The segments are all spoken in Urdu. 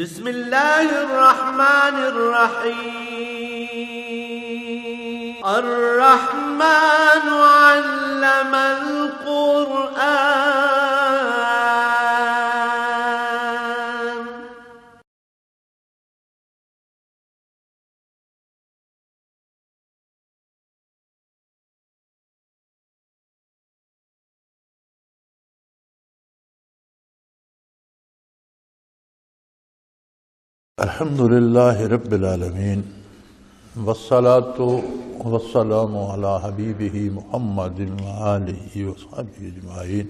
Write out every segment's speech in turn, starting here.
بسم الله الرحمن الرحيم الرحمن علم القرآن الحمد لله رب العالمين والصلاة والسلام على حبيبه محمد وآله وصحبه أجمعين.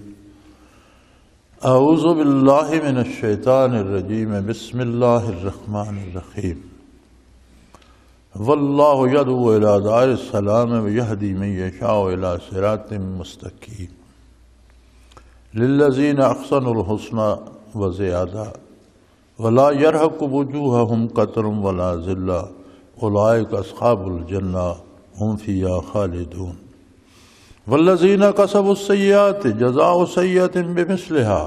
أعوذ بالله من الشيطان الرجيم. بسم الله الرحمن الرحيم. والله يدعو إلى دار السلام ويهدي من يشاء إلى صراط مستقيم. للذين أحسنوا الحسنى وزيادة ولا يرهق وجوههم قتر ولا ذلة أولئك أصحاب الجنة هم فيها خالدون. والذين كسبوا السيئات جزاء سيئة بمثلها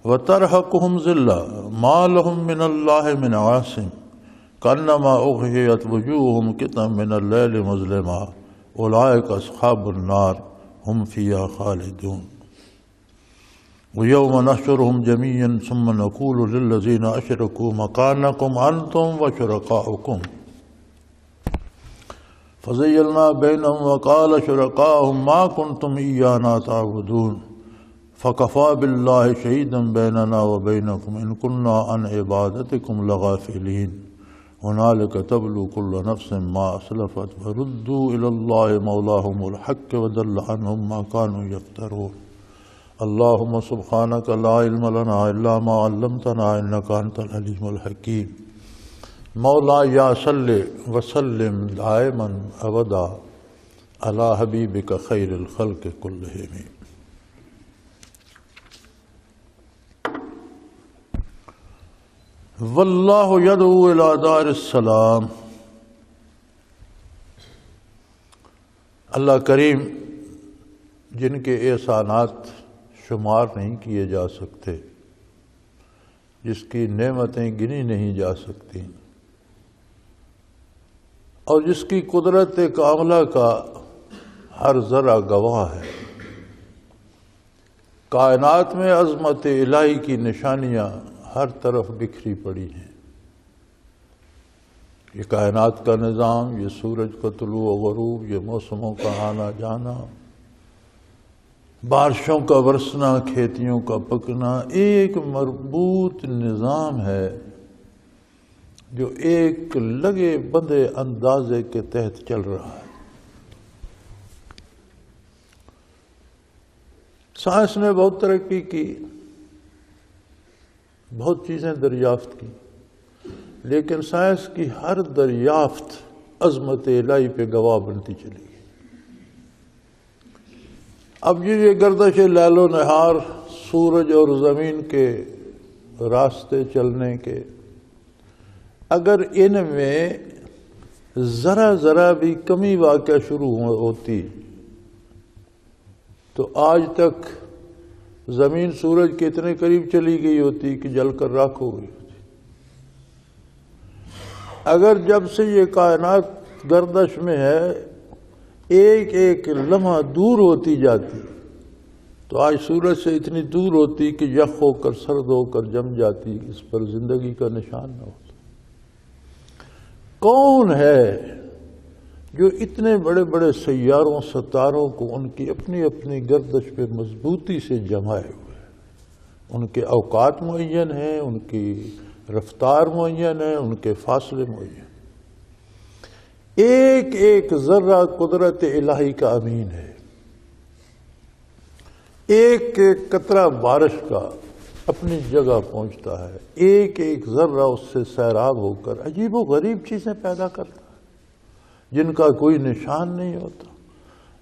وترهقهم ذلة ما لهم من الله من عاصم كأنما أغشيت وجوههم قطعا من الليل مظلما أولئك أصحاب النار هم فيها خالدون. ويوم نحشرهم جميعا ثم نقول للذين أشركوا مكانكم أنتم وشركاؤكم فزيلنا بينهم وقال شركاؤهم ما كنتم إيانا تعبدون فكفى بالله شهيدا بيننا وبينكم إن كنا عن عبادتكم لغافلين هنالك تبلو كل نفس ما أسلفت وردوا إلى الله مولاهم الحق وضل عنهم ما كانوا يفترون. اللهم سبحانك لا علم لنا إلا ما علمتنا إنك أنت العليم الحكيم. مولا یا صلی وسلم دائما ابدا على حبیبک خیر الخلق کلہم. واللہ یدعو الی دار السلام. اللہ کریم جن کے احسانات شمار نہیں کیے جا سکتے، جس کی نعمتیں گنی نہیں جا سکتی، اور جس کی قدرت کاملہ کا ہر ذرہ گواہ ہے. کائنات میں عظمت الہی کی نشانیاں ہر طرف بکھری پڑی ہیں. یہ کائنات کا نظام، یہ سورج کا طلوع و غروب، یہ موسموں کا آنا جانا، بارشوں کا برسنا، کھیتیوں کا پکنا، ایک مربوط نظام ہے جو ایک لگے بندے اندازے کے تحت چل رہا ہے. سائنس نے بہت ترقی کی، بہت چیزیں دریافت کی، لیکن سائنس کی ہر دریافت عظمت الہی پہ گواہ بنتی چلی گئی. اب یہ گردش لیل و نہار، سورج اور زمین کے راستے چلنے کے، اگر ان میں ذرا بھی کمی واقع شروع ہوتی تو آج تک زمین سورج کے اتنے قریب چلی گئی ہوتی کہ جل کر راکھ ہو گئی ہوتی. اگر جب سے یہ کائنات گردش میں ہے ایک ایک لمحہ دور ہوتی جاتی تو آج سورج سے اتنی دور ہوتی کہ یخ ہو کر سرد ہو کر جم جاتی، اس پر زندگی کا نشان نہ ہوتا. کون ہے جو اتنے بڑے بڑے سیاروں ستاروں کو ان کی اپنی اپنی گردش پہ مضبوطی سے جمائے ہوئے؟ ان کے اوقات معین ہیں، ان کی رفتار معین ہے، ان کے فاصلے معین ہیں. ایک ایک ذرہ قدرت الہی کا امین ہے. ایک ایک قطرہ بارش کا اپنی جگہ پہنچتا ہے، ایک ایک ذرہ اس سے سیراب ہو کر عجیب و غریب چیزیں پیدا کرتا ہے جن کا کوئی نشان نہیں ہوتا.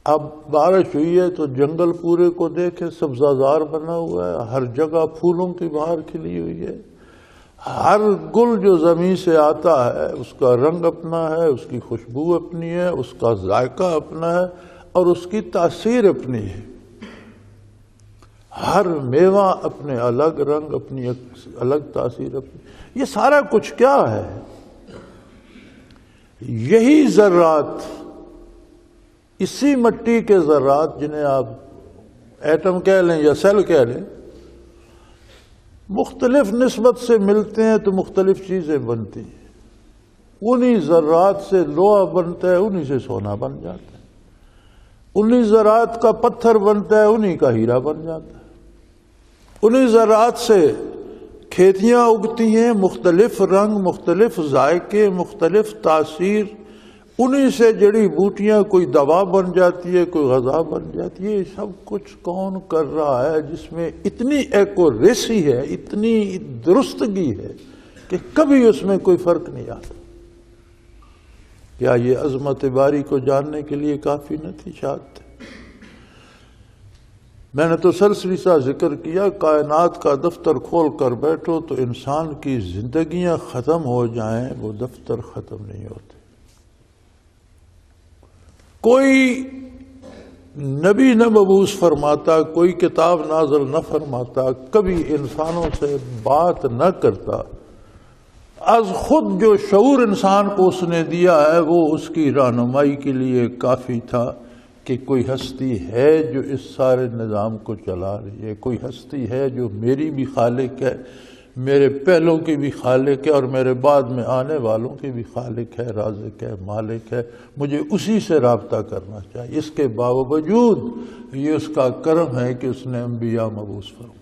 اب بارش ہوئی ہے تو جنگل پورے کو دیکھیں، سبزہ زار بنا ہوا ہے، ہر جگہ پھولوں کی بہار کھلی ہوئی ہے. ہر گل جو زمین سے آتا ہے اس کا رنگ اپنا ہے، اس کی خوشبو اپنی ہے، اس کا ذائقہ اپنا ہے اور اس کی تاثیر اپنی ہے. ہر میوہ اپنے الگ رنگ، اپنی الگ تاثیر اپنی. یہ سارا کچھ کیا ہے؟ یہی ذرات، اسی مٹی کے ذرات جنہیں آپ ایٹم کہہ لیں یا سیل کہہ لیں، مختلف نسبت سے ملتے ہیں تو مختلف چیزیں بنتی ہیں۔ انہی ذرات سے لوہا بنتا ہے، انہی سے سونا بن جاتا ہے، انہی ذرات کا پتھر بنتا ہے، انہی کا ہیرا بن جاتا ہے، انہی ذرات سے کھیتیاں اگتی ہیں، مختلف رنگ، مختلف ذائقے، مختلف تاثیر، انہی سے جڑی بوٹیاں کوئی دوا بن جاتی ہے، کوئی غذا بن جاتی ہے۔ یہ سب کچھ کون کر رہا ہے جس میں اتنی ایکوریسی ہے، اتنی درستگی ہے کہ کبھی اس میں کوئی فرق نہیں آتا؟ کیا یہ عظمت باری کو جاننے کے لیے کافی نہ تھی؟ شاید میں نے تو سلسلے سا ذکر کیا، کائنات کا دفتر کھول کر بیٹھو تو انسان کی زندگیاں ختم ہو جائیں، وہ دفتر ختم نہیں ہوتے۔ کوئی نبی نہ مبعوث فرماتا، کوئی کتاب نازل نہ فرماتا، کبھی انسانوں سے بات نہ کرتا، از خود جو شعور انسان کو اس نے دیا ہے وہ اس کی رہنمائی کے لیے کافی تھا کہ کوئی ہستی ہے جو اس سارے نظام کو چلا رہی ہے، کوئی ہستی ہے جو میری بھی خالق ہے، میرے پہلوں کی بھی خالق ہے، اور میرے بعد میں آنے والوں کی بھی خالق ہے، رازق ہے، مالک ہے، مجھے اسی سے رابطہ کرنا چاہیے۔ اس کے باوجود یہ اس کا کرم ہے کہ اس نے انبیاء مبعوث فرمائے۔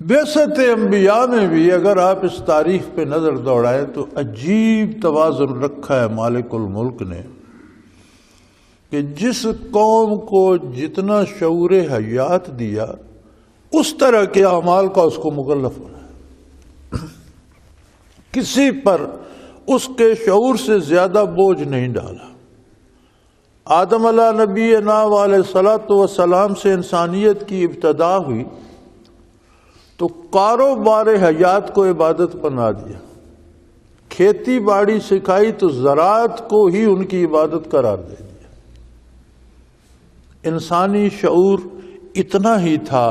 بعثت انبیاء میں بھی اگر آپ اس تاریخ پہ نظر دوڑائیں تو عجیب توازن رکھا ہے مالک الملک نے کہ جس قوم کو جتنا شعور حیات دیا اس طرح کے اعمال کا اس کو مکلف ہونا ہے۔ کسی پر اس کے شعور سے زیادہ بوجھ نہیں ڈالا۔ آدم علیہ نبینا علیہ الصلوۃ والسلام سے انسانیت کی ابتدا ہوئی تو کاروبار حیات کو عبادت بنا دیا، کھیتی باڑی سکھائی تو زراعت کو ہی ان کی عبادت قرار دے دیا۔ انسانی شعور اتنا ہی تھا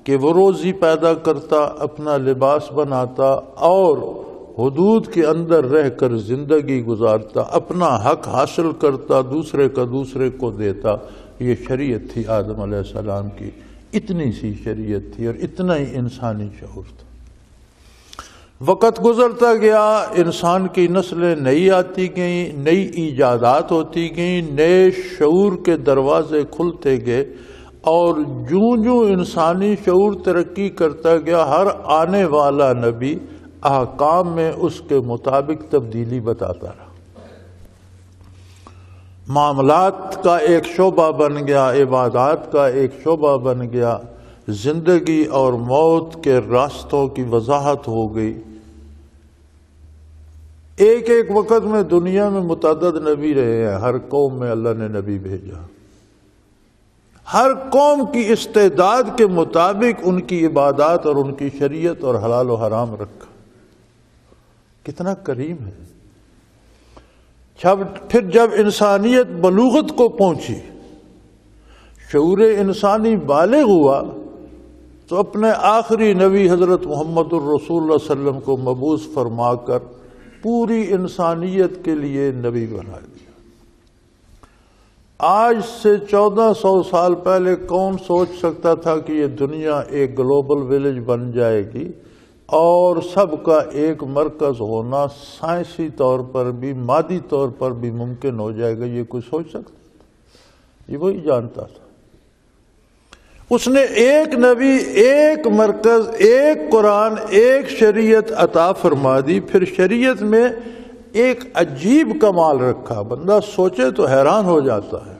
کہ وہ روزی پیدا کرتا، اپنا لباس بناتا اور حدود کے اندر رہ کر زندگی گزارتا، اپنا حق حاصل کرتا، دوسرے کا دوسرے کو دیتا۔ یہ شریعت تھی آدم علیہ السلام کی، اتنی سی شریعت تھی اور اتنا ہی انسانی شعور تھا۔ وقت گزرتا گیا، انسان کی نسلیں نئی آتی گئیں، نئی ایجادات ہوتی گئیں، نئے شعور کے دروازے کھلتے گئے، اور جوں انسانی شعور ترقی کرتا گیا، ہر آنے والا نبی احکام میں اس کے مطابق تبدیلی بتاتا رہا۔ معاملات کا ایک شعبہ بن گیا، عبادات کا ایک شعبہ بن گیا، زندگی اور موت کے راستوں کی وضاحت ہو گئی۔ ایک وقت میں دنیا میں متعدد نبی رہے ہیں، ہر قوم میں اللہ نے نبی بھیجا، ہر قوم کی استعداد کے مطابق ان کی عبادات اور ان کی شریعت اور حلال و حرام رکھا۔ کتنا کریم ہے۔ پھر جب انسانیت بلوغت کو پہنچی، شعور انسانی بالغ ہوا، تو اپنے آخری نبی حضرت محمد الرسول اللہ صلی اللہ علیہ وسلم کو مبعوث فرما کر پوری انسانیت کے لیے نبی بنا دیا۔ آج سے 1400 سال پہلے کون سوچ سکتا تھا کہ یہ دنیا ایک گلوبل ولیج بن جائے گی اور سب کا ایک مرکز ہونا سائنسی طور پر بھی مادی طور پر بھی ممکن ہو جائے گا؟ یہ کوئی سوچ سکتا تھا؟ یہ وہی جانتا تھا۔ اس نے ایک نبی، ایک مرکز، ایک قرآن، ایک شریعت عطا فرما دی۔ پھر شریعت میں ایک عجیب کمال رکھا، بندہ سوچے تو حیران ہو جاتا ہے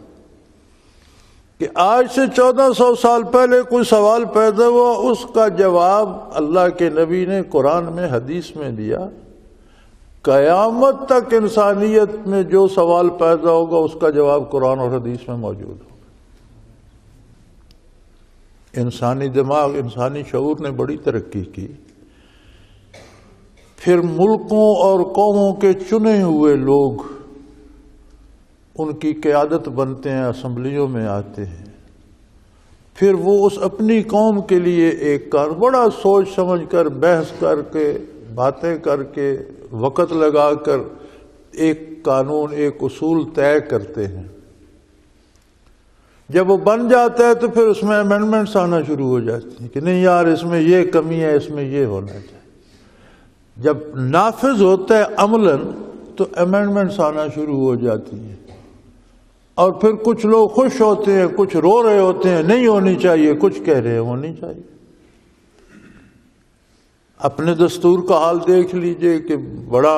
کہ آج سے 1400 سال پہلے کوئی سوال پیدا ہوا، اس کا جواب اللہ کے نبی نے قرآن میں، حدیث میں دیا۔ قیامت تک انسانیت میں جو سوال پیدا ہوگا اس کا جواب قرآن اور حدیث میں موجود ہوگا۔ انسانی دماغ، انسانی شعور نے بڑی ترقی کی۔ پھر ملکوں اور قوموں کے چنے ہوئے لوگ ان کی قیادت بنتے ہیں، اسمبلیوں میں آتے ہیں۔ پھر وہ اس اپنی قوم کے لیے ایک بڑا سوچ سمجھ کر بحث کر کے باتیں کر کے وقت لگا کر ایک قانون ایک اصول طے کرتے ہیں. جب وہ بن جاتا ہے تو پھر اس میں امینڈمنٹس آنا شروع ہو جاتی ہیں کہ نہیں یار اس میں یہ کمی ہے، اس میں یہ ہونا چاہیے. جب نافذ ہوتا ہے عملاً تو امینڈمنٹس آنا شروع ہو جاتی ہیں، اور پھر کچھ لوگ خوش ہوتے ہیں، کچھ رو رہے ہوتے ہیں نہیں ہونی چاہیے، کچھ کہہ رہے ہیں ہونی چاہیے. اپنے دستور کا حال دیکھ لیجئے کہ بڑا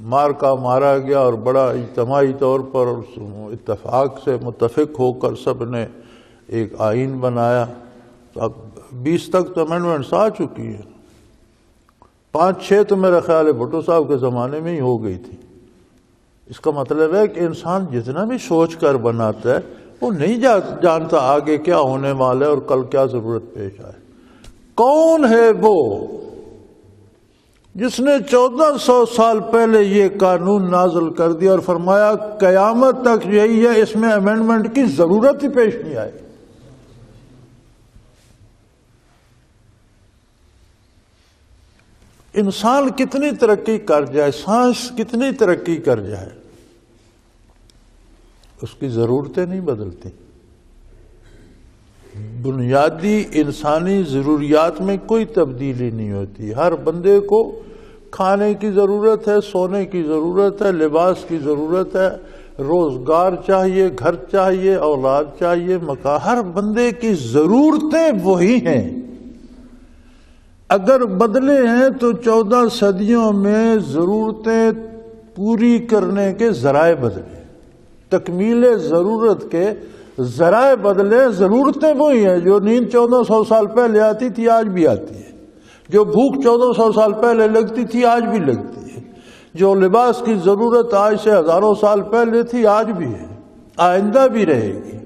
مار کا مارا گیا اور بڑا اجتماعی طور پر اتفاق سے متفق ہو کر سب نے ایک آئین بنایا. تو اب 20 تک تو امینڈمنٹس آ چکی ہیں، 5-6 تو میرا خیال ہے بھٹو صاحب کے زمانے میں ہی ہو گئی تھی. اس کا مطلب ہے کہ انسان جتنا بھی سوچ کر بناتا ہے وہ نہیں جانتا آگے کیا ہونے والا ہے اور کل کیا ضرورت پیش آئے. کون ہے وہ جس نے 1400 سال پہلے یہ قانون نازل کر دیا اور فرمایا قیامت تک یہی ہے، اس میں امینڈمنٹ کی ضرورت ہی پیش نہیں آئے؟ انسان کتنی ترقی کر جائے، سائنس کتنی ترقی کر جائے، اس کی ضرورتیں نہیں بدلتی. بنیادی انسانی ضروریات میں کوئی تبدیلی نہیں ہوتی. ہر بندے کو کھانے کی ضرورت ہے، سونے کی ضرورت ہے، لباس کی ضرورت ہے، روزگار چاہیے، گھر چاہیے، اولاد چاہیے، مکان. ہر بندے کی ضرورتیں وہی ہیں. اگر بدلے ہیں تو 14 صدیوں میں ضرورتیں پوری کرنے کے ذرائع بدلے، تکمیل ضرورت کے ذرائع بدلے. ضرورتیں وہی ہیں. جو نیند 1400 سال پہلے آتی تھی آج بھی آتی ہے، جو بھوک 1400 سال پہلے لگتی تھی آج بھی لگتی ہے، جو لباس کی ضرورت آج سے ہزاروں سال پہلے تھی آج بھی ہے، آئندہ بھی رہے گی.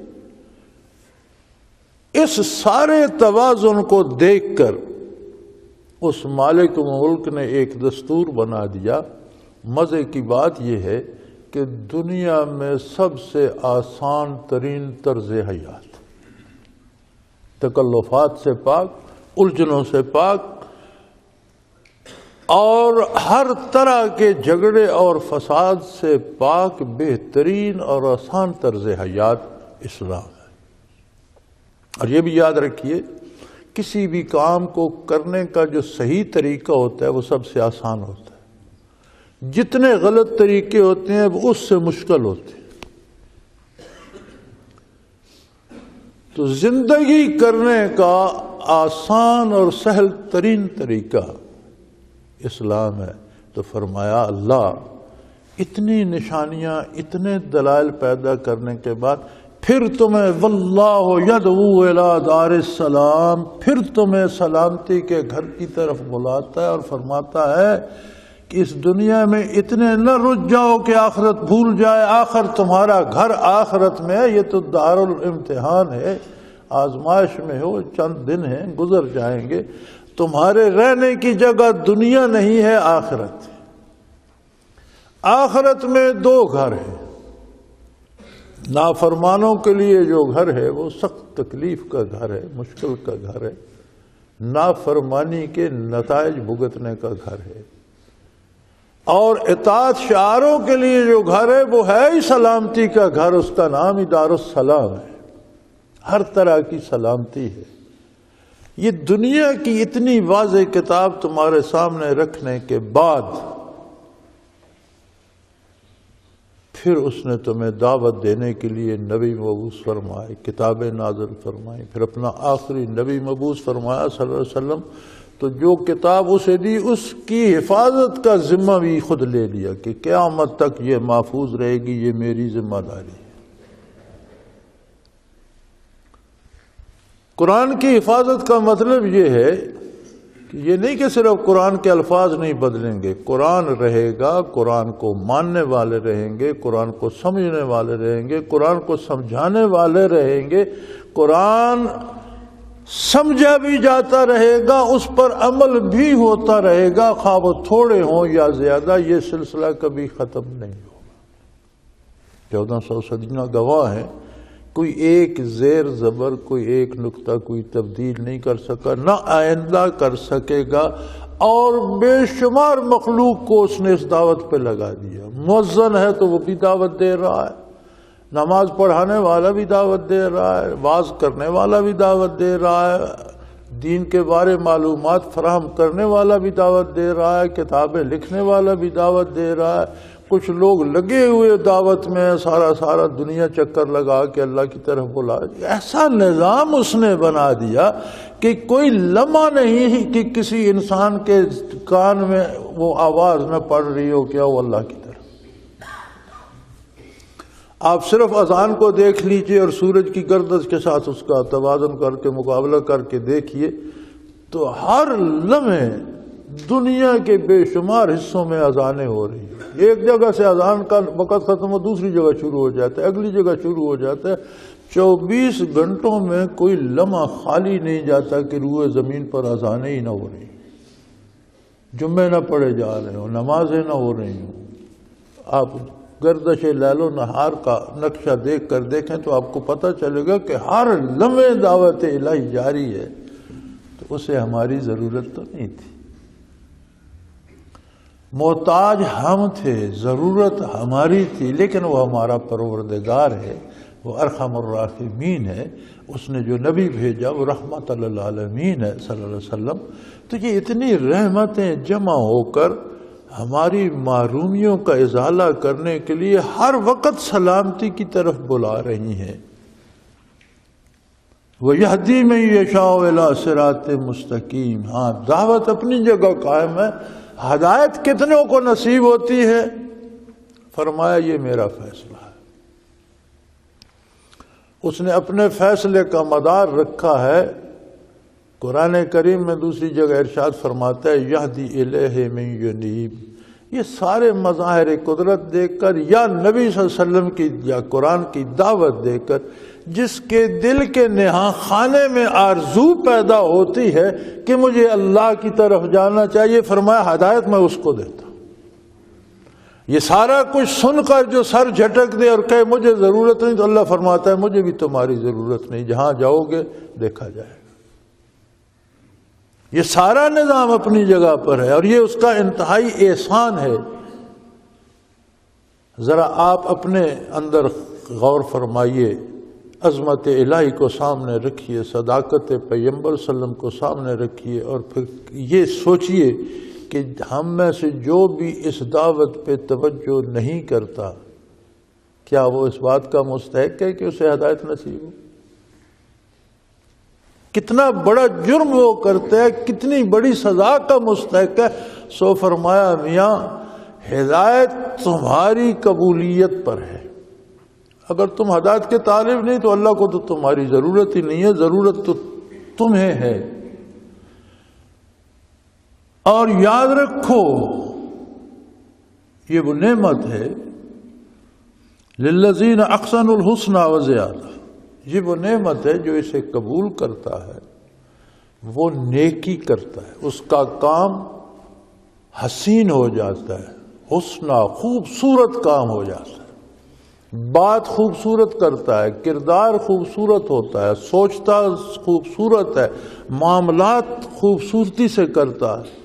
اس سارے توازن کو دیکھ کر اس مالک ملک نے ایک دستور بنا دیا. مزے کی بات یہ ہے کہ دنیا میں سب سے آسان ترین طرز حیات، تکلفات سے پاک، الجھنوں سے پاک، اور ہر طرح کے جھگڑے اور فساد سے پاک بہترین اور آسان طرز حیات اسلام ہے. اور یہ بھی یاد رکھیے کسی بھی کام کو کرنے کا جو صحیح طریقہ ہوتا ہے وہ سب سے آسان ہوتا ہے. جتنے غلط طریقے ہوتے ہیں وہ اس سے مشکل ہوتے ہیں. تو زندگی کرنے کا آسان اور سہل ترین طریقہ اسلام ہے. تو فرمایا اللہ اتنی نشانیاں، اتنے دلائل پیدا کرنے کے بعد پھر تمہیں واللہ یدعو الی دار السلام، پھر تمہیں سلامتی کے گھر کی طرف بلاتا ہے اور فرماتا ہے کہ اس دنیا میں اتنے نہ رج جاؤ کہ آخرت بھول جائے. آخر تمہارا گھر آخرت میں ہے. یہ تو دار الامتحان ہے، آزمائش میں ہو، چند دن ہیں گزر جائیں گے. تمہارے رہنے کی جگہ دنیا نہیں ہے، آخرت. آخرت میں 2 گھر ہیں. نافرمانوں کے لیے جو گھر ہے وہ سخت تکلیف کا گھر ہے، مشکل کا گھر ہے، نافرمانی کے نتائج بھگتنے کا گھر ہے. اور اطاعت شعاروں کے لیے جو گھر ہے وہ ہے ہی سلامتی کا گھر، اس کا نام ہی دار السلام ہے. ہر طرح کی سلامتی ہے. یہ دنیا کی اتنی واضح کتاب تمہارے سامنے رکھنے کے بعد پھر اس نے تمہیں دعوت دینے کے لیے نبی مبعوث فرمائے، کتابیں نازل فرمائیں، پھر اپنا آخری نبی مبعوث فرمایا صلی اللہ علیہ وسلم. تو جو کتاب اسے دی اس کی حفاظت کا ذمہ بھی خود لے لیا کہ قیامت تک یہ محفوظ رہے گی، یہ میری ذمہ داری ہے. قرآن کی حفاظت کا مطلب یہ ہے کہ یہ نہیں کہ صرف قرآن کے الفاظ نہیں بدلیں گے. قرآن رہے گا، قرآن کو ماننے والے رہیں گے، قرآن کو سمجھنے والے رہیں گے، قرآن کو سمجھانے والے رہیں گے. قرآن سمجھا بھی جاتا رہے گا، اس پر عمل بھی ہوتا رہے گا، خواہ وہ تھوڑے ہوں یا زیادہ. یہ سلسلہ کبھی ختم نہیں ہوگا. 1400 صدیاں گواہ ہیں کوئی ایک زیر زبر، کوئی ایک نقطہ کوئی تبدیل نہیں کر سکا، نہ آئندہ کر سکے گا، اور بے شمار مخلوق کو اس نے اس دعوت پہ لگا دیا۔ مؤذن ہے تو وہ بھی دعوت دے رہا ہے، نماز پڑھانے والا بھی دعوت دے رہا ہے، واعظ کرنے والا بھی دعوت دے رہا ہے، دین کے بارے معلومات فراہم کرنے والا بھی دعوت دے رہا ہے، کتابیں لکھنے والا بھی دعوت دے رہا ہے۔ کچھ لوگ لگے ہوئے دعوت میں، سارا دنیا چکر لگا کے اللہ کی طرف بلا۔ ایسا نظام اس نے بنا دیا کہ کوئی لمحہ نہیں کہ کسی انسان کے کان میں وہ آواز نہ پڑ رہی ہو کیا وہ اللہ کی طرف۔ آپ صرف اذان کو دیکھ لیجئے اور سورج کی گردش کے ساتھ اس کا توازن کر کے مقابلہ کر کے دیکھیے تو ہر لمحے دنیا کے بے شمار حصوں میں اذانیں ہو رہی ہیں۔ ایک جگہ سے اذان کا وقت ختم ہو دوسری جگہ شروع ہو جاتا ہے، اگلی جگہ شروع ہو جاتا ہے۔ 24 گھنٹوں میں کوئی لمحہ خالی نہیں جاتا کہ روئے زمین پر اذانیں ہی نہ ہو رہی، جمعے نہ پڑھے جا رہے ہوں، نمازیں نہ ہو رہی ہوں۔ آپ گردش لیل و نہار کا نقشہ دیکھ کر دیکھیں تو آپ کو پتہ چلے گا کہ ہر لمحے دعوت الہی جاری ہے، تو اسے ہماری ضرورت تو نہیں تھی۔ محتاج ہم تھے، ضرورت ہماری تھی، لیکن وہ ہمارا پروردگار ہے، وہ ارحم الراحمین ہے۔ اس نے جو نبی بھیجا وہ رحمت للعالمین ہے صلی اللہ علیہ وسلم۔ تو یہ اتنی رحمتیں جمع ہو کر ہماری محرومیوں کا ازالہ کرنے کے لیے ہر وقت سلامتی کی طرف بلا رہی ہیں۔ وَيَهْدِي مَن يَشَاءُ إِلَىٰ صِرَاطٍ مُسْتَقِيمٍ۔ ہاں، دعوت اپنی جگہ قائم ہے، ہدایت کتنوں کو نصیب ہوتی ہے؟ فرمایا یہ میرا فیصلہ ہے۔ اس نے اپنے فیصلے کا مدار رکھا ہے۔ قرآن کریم میں دوسری جگہ ارشاد فرماتا ہے یہدی الیہ من ینیب۔ یہ سارے مظاہر قدرت دیکھ کر یا نبی صلی اللہ علیہ وسلم کی یا قرآن کی دعوت دے کر جس کے دل کے نہاں خانے میں آرزو پیدا ہوتی ہے کہ مجھے اللہ کی طرف جانا چاہیے، فرمایا ہدایت میں اس کو دیتا ہوں۔ یہ سارا کچھ سن کر جو سر جھٹک دے اور کہے مجھے ضرورت نہیں، تو اللہ فرماتا ہے مجھے بھی تمہاری ضرورت نہیں، جہاں جاؤ گے دیکھا جائے گا۔ یہ سارا نظام اپنی جگہ پر ہے اور یہ اس کا انتہائی احسان ہے۔ ذرا آپ اپنے اندر غور فرمائیے، عظمت الہی کو سامنے رکھیے، صداقت پیغمبر صلی اللہ علیہ وسلم کو سامنے رکھیے، اور پھر یہ سوچئے کہ ہم میں سے جو بھی اس دعوت پہ توجہ نہیں کرتا، کیا وہ اس بات کا مستحق ہے کہ اسے ہدایت نصیب ہو؟ کتنا بڑا جرم وہ کرتا ہے، کتنی بڑی سزا کا مستحق ہے۔ سو فرمایا میاں ہدایت تمہاری قبولیت پر ہے، اگر تم ہدایت کے طالب نہیں تو اللہ کو تو تمہاری ضرورت ہی نہیں ہے، ضرورت تو تمہیں ہے۔ اور یاد رکھو یہ وہ نعمت ہے للذین احسنوا الحسنی وزیادہ، یہ وہ نعمت ہے جو اسے قبول کرتا ہے وہ نیکی کرتا ہے، اس کا کام حسین ہو جاتا ہے، حسنہ خوبصورت کام ہو جاتا ہے، بات خوبصورت کرتا ہے، کردار خوبصورت ہوتا ہے، سوچتا خوبصورت ہے، معاملات خوبصورتی سے کرتا ہے،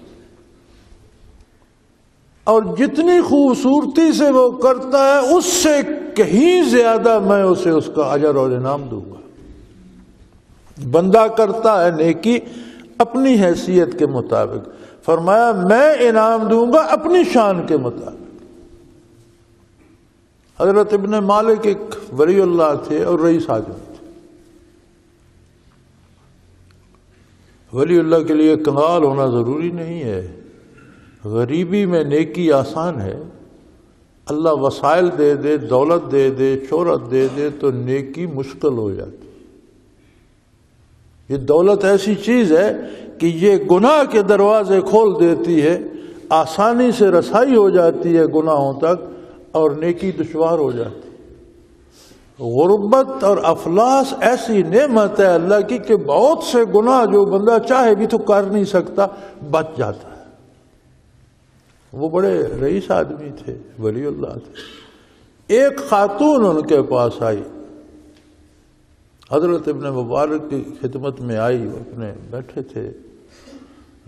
اور جتنی خوبصورتی سے وہ کرتا ہے اس سے کہیں زیادہ میں اسے اس کا اجر اور انعام دوں گا۔ بندہ کرتا ہے نیکی اپنی حیثیت کے مطابق، فرمایا میں انعام دوں گا اپنی شان کے مطابق۔ حضرت ابن مالک ایک ولی اللہ تھے اور رئیس آدمی تھے۔ ولی اللہ کے لیے کنگال ہونا ضروری نہیں ہے، غریبی میں نیکی آسان ہے۔ اللہ وسائل دے دے، دولت دے دے، شہرت دے دے تو نیکی مشکل ہو جاتی۔ یہ دولت ایسی چیز ہے کہ یہ گناہ کے دروازے کھول دیتی ہے، آسانی سے رسائی ہو جاتی ہے گناہوں تک، اور نیکی دشوار ہو جاتی ہے۔ غربت اور افلاس ایسی نعمت ہے اللہ کی کہ بہت سے گناہ جو بندہ چاہے بھی تو کر نہیں سکتا، بچ جاتا ہے۔ وہ بڑے رئیس آدمی تھے، ولی اللہ تھے۔ ایک خاتون ان کے پاس آئی، حضرت ابن مبارک کی خدمت میں آئی، وہ اپنے بیٹھے تھے،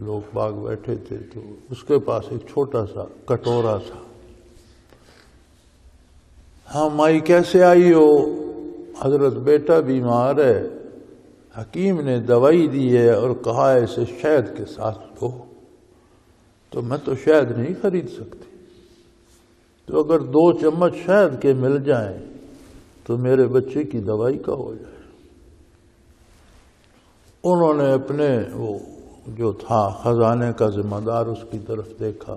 لوگ باغ بیٹھے تھے، تو اس کے پاس ایک چھوٹا سا کٹورا تھا۔ ہاں مائی کیسے آئی ہو؟ حضرت بیٹا بیمار ہے، حکیم نے دوائی دی ہے اور کہا ہے اسے شہد کے ساتھ دو، تو میں تو شہد نہیں خرید سکتی، تو اگر 2 چمچ شہد کے مل جائیں تو میرے بچے کی دوائی کا ہو جائے۔ انہوں نے اپنے وہ جو تھا خزانے کا ذمہ دار، اس کی طرف دیکھا۔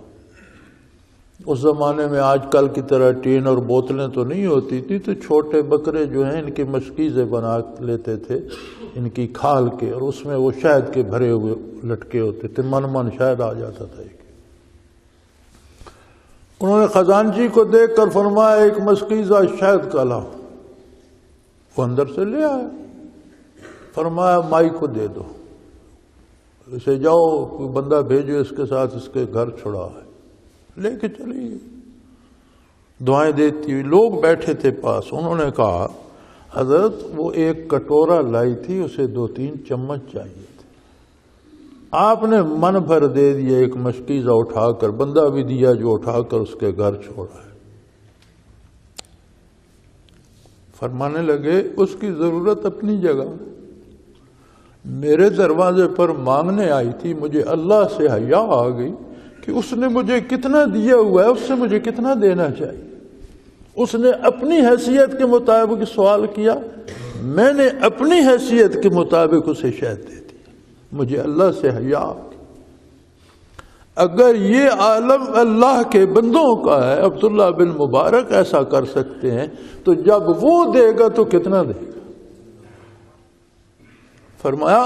اس زمانے میں آج کل کی طرح ٹین اور بوتلیں تو نہیں ہوتی تھی، تو چھوٹے بکرے جو ہیں ان کی مشکیزیں بنا لیتے تھے ان کی کھال کے، اور اس میں وہ شہد کے بھرے ہوئے لٹکے ہوتے تھے، من شہد آ جاتا تھا ایک۔ انہوں نے خزانچی کو دیکھ کر فرمایا ایک مشکیزہ شہد کا لاؤ۔ وہ اندر سے لے آیا، فرمایا مائی کو دے دو، اسے جاؤ کوئی بندہ بھیجو اس کے ساتھ اس کے گھر چھڑا ہے، لے کے چلی گئی دعائیں دیتی ہوئی۔ لوگ بیٹھے تھے پاس، انہوں نے کہا حضرت وہ ایک کٹورا لائی تھی، اسے 2-3 چمچ چاہیے تھے، آپ نے من بھر دے دیا، ایک مشکیزہ اٹھا کر، بندہ بھی دیا جو اٹھا کر اس کے گھر چھوڑا ہے۔ فرمانے لگے اس کی ضرورت اپنی جگہ، میرے دروازے پر مانگنے آئی تھی، مجھے اللہ سے حیا آ گئی کہ اس نے مجھے کتنا دیا ہوا ہے، اس سے مجھے کتنا دینا چاہیے۔ اس نے اپنی حیثیت کے مطابق سوال کیا، میں نے اپنی حیثیت کے مطابق اسے شہد دے دی، مجھے اللہ سے حیا آ گئی۔ اگر یہ عالم اللہ کے بندوں کا ہے، عبداللہ بن مبارک ایسا کر سکتے ہیں، تو جب وہ دے گا تو کتنا دے گا۔ فرمایا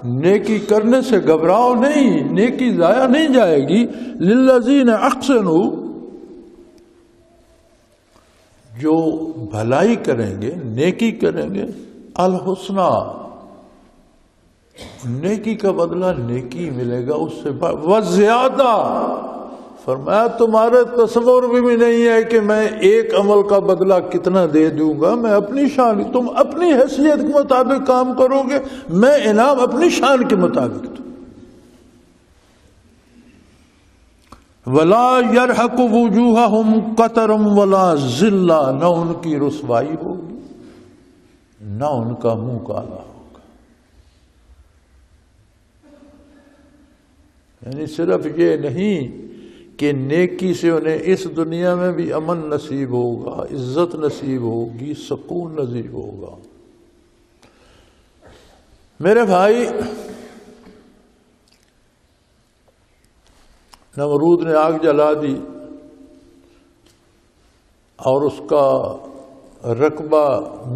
نیکی کرنے سے گھبراؤ نہیں، نیکی ضائع نہیں جائے گی۔ للذین احسنوا، جو بھلائی کریں گے، نیکی کریں گے، الحسنہ، نیکی کا بدلہ نیکی ملے گا، اس سے وزیادہ۔ فرمایا تمہارے تصور میں بھی نہیں ہے کہ میں ایک عمل کا بدلہ کتنا دے دوں گا، میں اپنی شان، تم اپنی حیثیت کے مطابق کام کرو گے، میں انعام اپنی شان کے مطابق دوں۔ وَلَا يَرْحَقُ وُجُوهَهُمْ قَتَرٌ وَلَا ذِلَّةٌ، نہ ان کی رسوائی ہوگی نہ ان کا منہ کالا ہوگا۔ یعنی صرف یہ نہیں کہ نیکی سے انہیں اس دنیا میں بھی امن نصیب ہوگا، عزت نصیب ہوگی، سکون نصیب ہوگا۔ میرے بھائی، نمرود نے آگ جلا دی اور اس کا رقبہ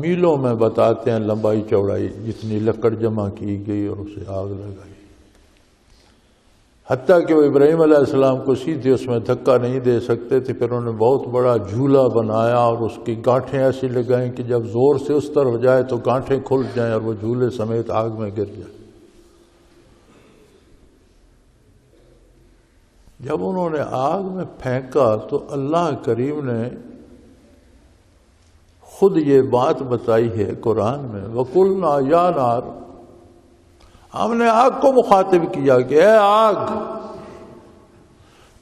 میلوں میں بتاتے ہیں، لمبائی چوڑائی، جتنی لکڑ جمع کی گئی اور اسے آگ لگائی، حتیٰ کہ وہ ابراہیم علیہ السلام کو سیدھے اس میں دھکا نہیں دے سکتے تھے، پھر انہوں نے بہت بڑا جھولا بنایا اور اس کی گانٹھیں ایسی لگائیں کہ جب زور سے اس طرف جائے تو گانٹھیں کھل جائیں اور وہ جھولے سمیت آگ میں گر جائے۔ جب انہوں نے آگ میں پھینکا تو اللہ کریم نے خود یہ بات بتائی ہے قرآن میں، وَقُلْنَا يَا نَارُ، ہم نے آگ کو مخاطب کیا کہ اے آگ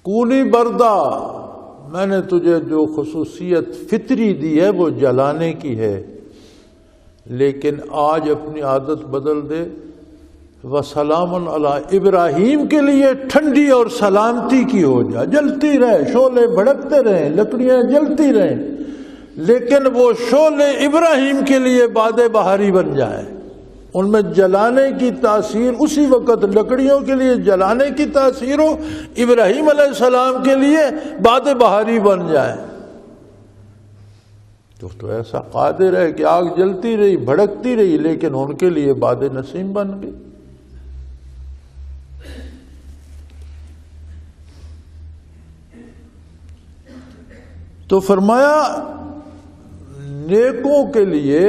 کونی بردا، میں نے تجھے جو خصوصیت فطری دی ہے وہ جلانے کی ہے، لیکن آج اپنی عادت بدل دے، وَسَلَامٌ عَلَىٰ ابراہیم کے لیے ٹھنڈی اور سلامتی کی ہو جا، جلتی رہے، شعلے بھڑکتے رہیں، لکڑیاں جلتی رہیں، لیکن وہ شعلے ابراہیم کے لیے باد بہاری بن جائیں، ان میں جلانے کی تاثیر اسی وقت لکڑیوں کے لیے جلانے کی تاثیر ہو، ابراہیم علیہ السلام کے لیے باد بہاری بن جائے۔ تو ایسا قادر ہے کہ آگ جلتی رہی، بھڑکتی رہی، لیکن ان کے لیے باد نسیم بن گئی۔ تو فرمایا نیکوں کے لیے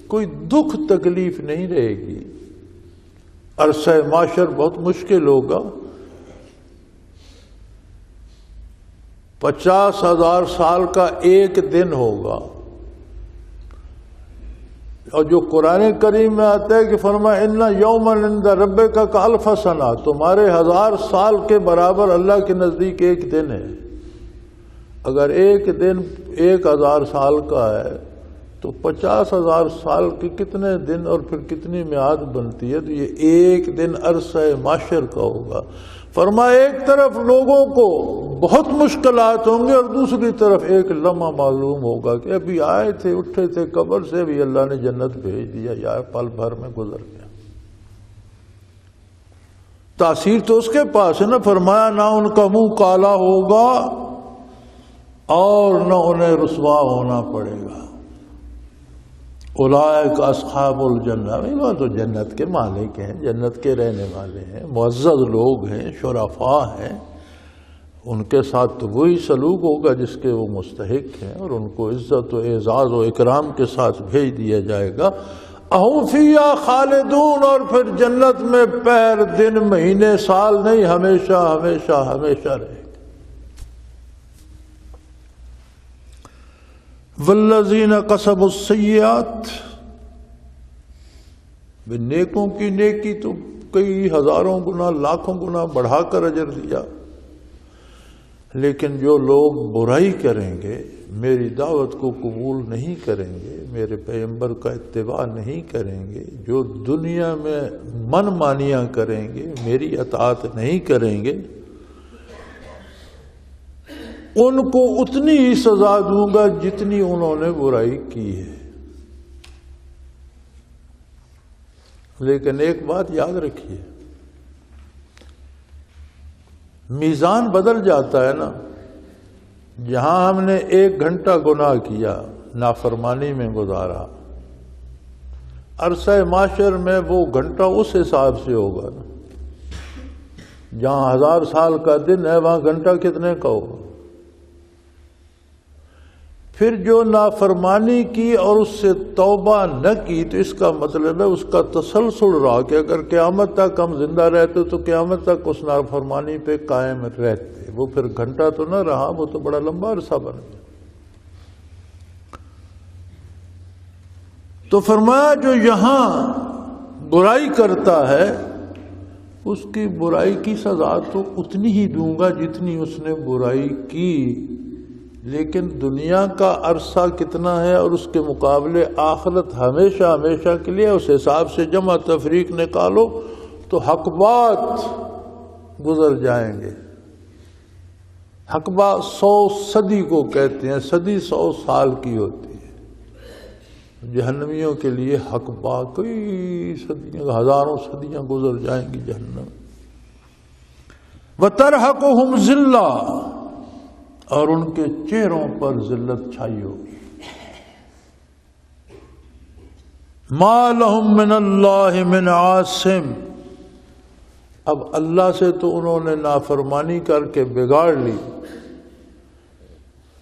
کوئی دکھ تکلیف نہیں رہے گی، عرصہ معاشر بہت مشکل ہوگا، 50,000 سال کا ایک دن ہوگا، اور جو قرآن کریم میں آتا ہے کہ فرمایا ان یوما عند ربک کالف سنہ، تمہارے 1000 سال کے برابر اللہ کے نزدیک ایک دن ہے۔ اگر ایک دن 1000 سال کا ہے تو 50,000 سال کے کتنے دن اور پھر کتنی میعاد بنتی ہے؟ تو یہ ایک دن عرصہ معاشر کا ہوگا۔ فرمایا ایک طرف لوگوں کو بہت مشکلات ہوں گے اور دوسری طرف ایک لمحہ معلوم ہوگا کہ ابھی آئے تھے، اٹھے تھے قبر سے، بھی اللہ نے جنت بھیج دیا، یا پل بھر میں گزر گیا۔ تاثیر تو اس کے پاس ہے نا۔ فرمایا نہ ان کا منہ کالا ہوگا اور نہ انہیں رسوا ہونا پڑے گا۔ اولئک اصحاب الجنہ، وہ تو جنت کے مالک ہیں، جنت کے رہنے والے ہیں، معزز لوگ ہیں، شرفاء ہیں، ان کے ساتھ تو وہی سلوک ہوگا جس کے وہ مستحق ہیں، اور ان کو عزت و اعزاز و اکرام کے ساتھ بھیج دیا جائے گا۔ اہم فیہا خالدون، اور پھر جنت میں پیر دن مہینے سال نہیں، ہمیشہ ہمیشہ ہمیشہ رہے گا۔ والذین کسبوا السیئات، نیکوں کی نیکی تو کئی ہزاروں گنا لاکھوں گنا بڑھا کر اجر دیا، لیکن جو لوگ برائی کریں گے، میری دعوت کو قبول نہیں کریں گے، میرے پیغمبر کا اتباع نہیں کریں گے، جو دنیا میں من مانیاں کریں گے، میری اطاعت نہیں کریں گے، ان کو اتنی ہی سزا دوں گا جتنی انہوں نے برائی کی ہے۔ لیکن ایک بات یاد رکھیے، میزان بدل جاتا ہے نا۔ جہاں ہم نے 1 گھنٹہ گناہ کیا، نافرمانی میں گزارا، عرصہ معاشر میں وہ گھنٹہ اس حساب سے ہوگا نا۔ جہاں 1000 سال کا دن ہے وہاں گھنٹہ کتنے کا ہوگا؟ پھر جو نافرمانی کی اور اس سے توبہ نہ کی تو اس کا مطلب ہے اس کا تسلسل رہا کہ اگر قیامت تک ہم زندہ رہتے تو قیامت تک اس نافرمانی پہ قائم رہتے۔ وہ پھر گھنٹہ تو نہ رہا، وہ تو بڑا لمبا عرصہ بن گیا۔ تو فرمایا جو یہاں برائی کرتا ہے اس کی برائی کی سزا تو اتنی ہی دوں گا جتنی اس نے برائی کی، لیکن دنیا کا عرصہ کتنا ہے اور اس کے مقابلے آخرت ہمیشہ ہمیشہ کے لیے، اس حساب سے جمع تفریق نکالو تو حقبات گزر جائیں گے۔ حقبہ 100 صدی کو کہتے ہیں، صدی 100 سال کی ہوتی ہے۔ جہنمیوں کے لیے حقبہ کئی صدیاں، ہزاروں صدیاں گزر جائیں گی جہنم۔ وَتَرْحَقُهُمْ ذِلَّةٌ، اور ان کے چہروں پر ذلت چھائی ہوگی۔ مَا لَهُم مِّنَ اللَّهِ مِنْ عَاصِمٍ، اب اللہ سے تو انہوں نے نافرمانی کر کے بگاڑ لی،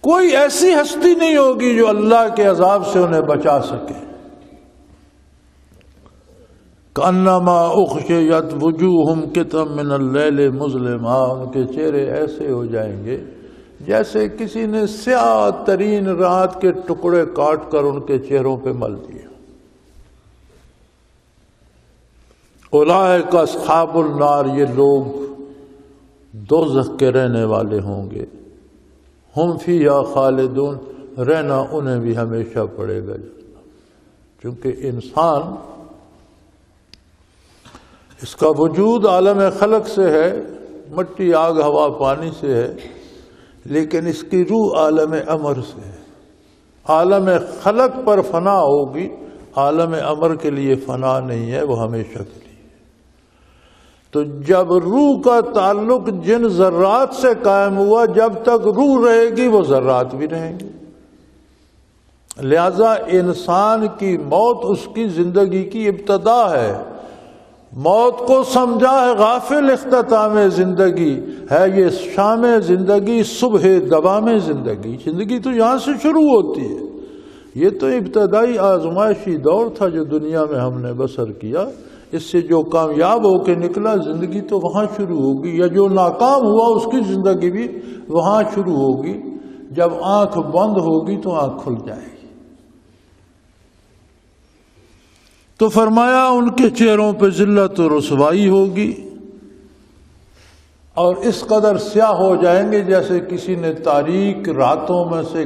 کوئی ایسی ہستی نہیں ہوگی جو اللہ کے عذاب سے انہیں بچا سکے۔ کَأَنَّمَا أُغْشِيَتْ وُجُوهُمْ قِطْعًا مِّنَ اللَّيْلِ مُظْلِمًا، ان کے چہرے ایسے ہو جائیں گے جیسے کسی نے سیاہ ترین رات کے ٹکڑے کاٹ کر ان کے چہروں پہ مل دیے۔ اولئک اصحاب النار، یہ لوگ دوزخ کے رہنے والے ہوں گے۔ ہم فیہا خالدون، رہنا انہیں بھی ہمیشہ پڑے گا، چونکہ انسان اس کا وجود عالم خلق سے ہے، مٹی آگ ہوا پانی سے ہے، لیکن اس کی روح عالم امر سے ہے۔ عالم خلق پر فنا ہوگی، عالم امر کے لیے فنا نہیں ہے، وہ ہمیشہ کے لیے۔ تو جب روح کا تعلق جن ذرات سے قائم ہوا، جب تک روح رہے گی وہ ذرات بھی رہیں گے۔ لہذا انسان کی موت اس کی زندگی کی ابتدا ہے۔ موت کو سمجھا ہے غافل اختتام زندگی ہے، یہ شام زندگی صبح دوام زندگی۔ زندگی تو یہاں سے شروع ہوتی ہے، یہ تو ابتدائی آزمائشی دور تھا جو دنیا میں ہم نے بسر کیا۔ اس سے جو کامیاب ہو کے نکلا زندگی تو وہاں شروع ہوگی، یا جو ناکام ہوا اس کی زندگی بھی وہاں شروع ہوگی۔ جب آنکھ بند ہوگی تو آنکھ کھل جائے گی۔ تو فرمایا ان کے چہروں پہ ذلت و رسوائی ہوگی اور اس قدر سیاہ ہو جائیں گے جیسے کسی نے تاریک راتوں میں سے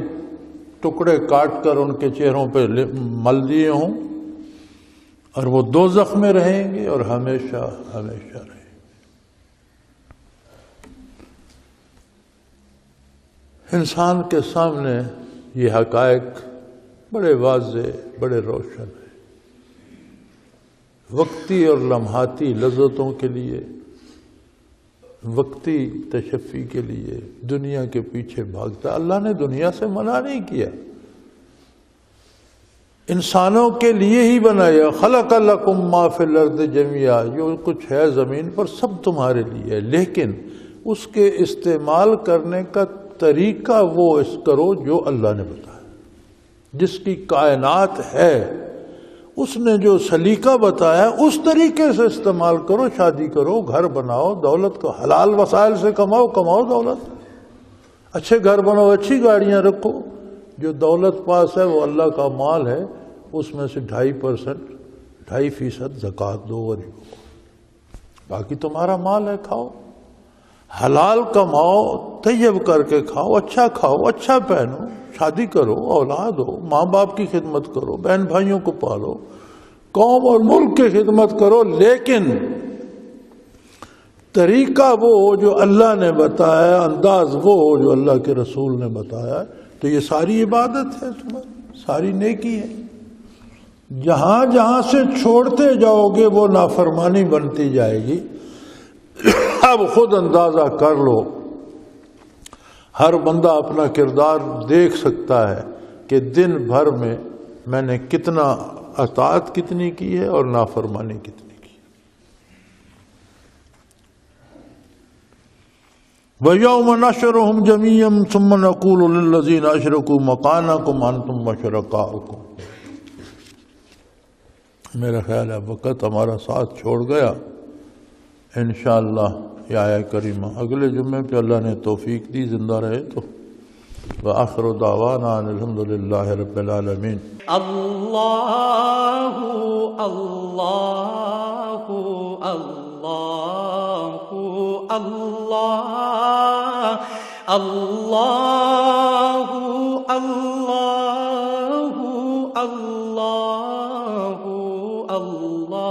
ٹکڑے کاٹ کر ان کے چہروں پہ مل دیے ہوں، اور وہ دوزخ میں رہیں گے اور ہمیشہ ہمیشہ رہیں گے۔ انسان کے سامنے یہ حقائق بڑے واضح، بڑے روشن ہیں۔ وقتی اور لمحاتی لذتوں کے لیے، وقتی تشفی کے لیے دنیا کے پیچھے بھاگتا۔ اللہ نے دنیا سے منع نہیں کیا، انسانوں کے لیے ہی بنایا۔ خلق لکم ما فی الارض جميعا، جو کچھ ہے زمین پر سب تمہارے لیے ہے، لیکن اس کے استعمال کرنے کا طریقہ وہ اس کرو جو اللہ نے بتایا۔ جس کی کائنات ہے اس نے جو سلیقہ بتایا اس طریقے سے استعمال کرو، شادی کرو، گھر بناؤ، دولت کو حلال وسائل سے کماؤ دولت، اچھے گھر بناؤ، اچھی گاڑیاں رکھو۔ جو دولت پاس ہے وہ اللہ کا مال ہے، اس میں سے 2.5% زکوٰۃ دو غریبوں کو، باقی تمہارا مال ہے، کھاؤ، حلال کماؤ، طیب کر کے کھاؤ، اچھا پہنو، شادی کرو، اولاد ہو، ماں باپ کی خدمت کرو، بہن بھائیوں کو پالو، قوم اور ملک کی خدمت کرو، لیکن طریقہ وہ ہو جو اللہ نے بتایا، انداز وہ ہو جو اللہ کے رسول نے بتایا، تو یہ ساری عبادت ہے، تمہاری ساری نیکی ہے۔ جہاں جہاں سے چھوڑتے جاؤ گے وہ نافرمانی بنتی جائے گی۔ اب خود اندازہ کر لو، ہر بندہ اپنا کردار دیکھ سکتا ہے کہ دن بھر میں نے کتنا اطاعت کتنی کی ہے اور نافرمانی کتنی کی ہے۔ وَيَوْمَ نَحْشُرُهُمْ جَمِيعًا ثُمَّ نَقُولُ لِلَّذِينَ أَشْرَكُوا مَكَانَكُمْ أَنْتُمْ وَشُرَكَاؤُكُمْ۔ میرا خیال ہے وقت ہمارا ساتھ چھوڑ گیا، انشاءاللہ یہ آیہ کریمہ اگلے جمعے پہ اللہ نے توفیق دی زندہ رہے تو۔ وآخر دعوانا ان الحمدللہ رب العالمین۔ اللہ اللہ اللہ اللہ اللہ اللہ اللہ اللہ۔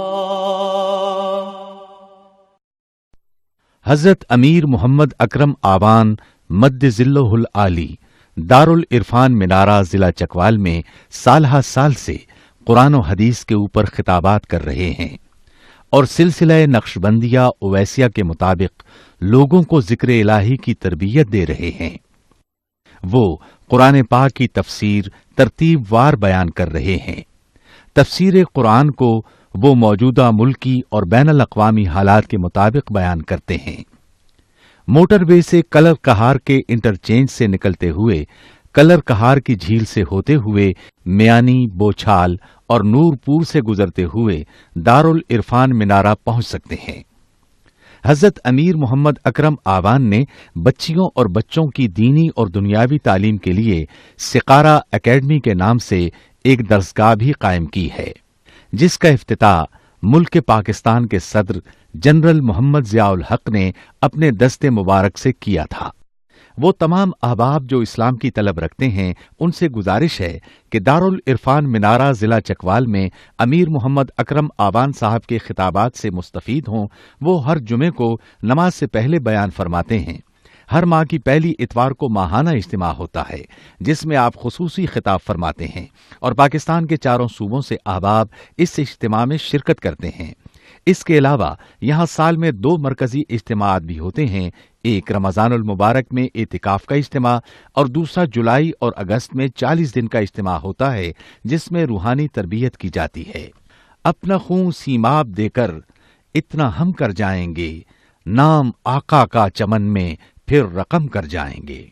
حضرت امیر محمد اکرم آوان مد ذلہ العالی دارالعرفان منارہ ضلع چکوال میں سالہ سال سے قرآن و حدیث کے اوپر خطابات کر رہے ہیں اور سلسلہ نقشبندیہ اویسیہ کے مطابق لوگوں کو ذکر الہی کی تربیت دے رہے ہیں۔ وہ قرآن پاک کی تفسیر ترتیب وار بیان کر رہے ہیں۔ تفسیر قرآن کو وہ موجودہ ملکی اور بین الاقوامی حالات کے مطابق بیان کرتے ہیں۔ موٹر وے سے کلر کہار کے انٹرچینج سے نکلتے ہوئے، کلر کہار کی جھیل سے ہوتے ہوئے، میانی، بوچھال اور نور پور سے گزرتے ہوئے دارالعرفان منارہ پہنچ سکتے ہیں۔ حضرت امیر محمد اکرم آوان نے بچیوں اور بچوں کی دینی اور دنیاوی تعلیم کے لیے سقارہ اکیڈمی کے نام سے ایک درسگاہ بھی قائم کی ہے، جس کا افتتاح ملک پاکستان کے صدر جنرل محمد ضیاء الحق نے اپنے دست مبارک سے کیا تھا۔ وہ تمام احباب جو اسلام کی طلب رکھتے ہیں ان سے گزارش ہے کہ دارالعرفان منارہ ضلع چکوال میں امیر محمد اکرم آوان صاحب کے خطابات سے مستفید ہوں۔ وہ ہر جمعے کو نماز سے پہلے بیان فرماتے ہیں۔ ہر ماہ کی پہلی اتوار کو ماہانہ اجتماع ہوتا ہے جس میں آپ خصوصی خطاب فرماتے ہیں اور پاکستان کے چاروں صوبوں سے احباب اس اجتماع میں شرکت کرتے ہیں۔ اس کے علاوہ یہاں سال میں 2 مرکزی اجتماعات بھی ہوتے ہیں، ایک رمضان المبارک میں اعتکاف کا اجتماع اور دوسرا جولائی اور اگست میں 40 دن کا اجتماع ہوتا ہے جس میں روحانی تربیت کی جاتی ہے۔ اپنا خون سیماب دے کر اتنا ہم کر جائیں گے، نام آقا کا چمن میں پھر رقم کر جائیں گے۔